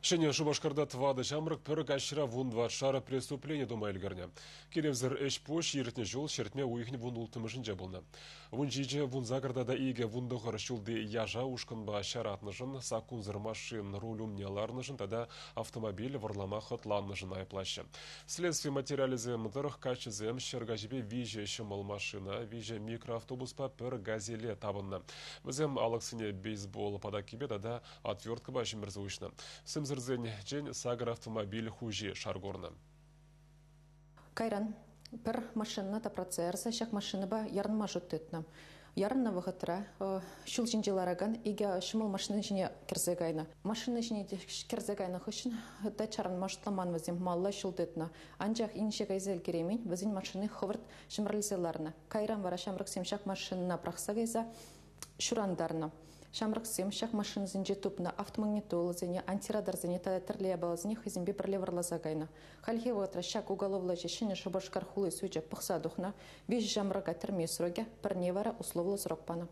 Шене Шубашкарда твады шамрык пір кашыра вундва шара преступление думайлгарня. Керевзір эш пош ертіне жол шертме уйхне вун ултымышын жабылна. Вун жиже вун загардада иге вундығыр шулды яжа ушканба шаратнышын, сакунзыр машин рулюмняларнышын, тада автомобиль варлама хотланнышын айплашы. Следствие материализы мытырых качызем шергажбе виже шымыл машина, виже микроавтобуспа пір газеле табынна. Бізем алықсыне бейсбол падакибе тада отвертка башын мірзуышна. Сымзырзен жен сагар автомобиль хужи шаргорна. Кайран, пер машина та процесса, шак машина ба ярн мажут тетна. Ярн на выхотра, шул жинжилараган, ига шмул машина жине керзегайна. Машина жине керзегайна хушин, да чарн маштламан вазим малла шул тетна. Анжах инше гайзел керемин, вазин машины ховард шмрализеларна. Кайран вара шамрак семшак машина прахсагайза шурандарна. Шамрак семшак машин зинже тупна автомагнитол зене антирадар зене терлия балзне хизимбе прилеварла загайна. Хальхева тращак уголовла жешине шубашкар хулы суйча пахса духна, виж жамрага терме сроге, парневара условла срокпана.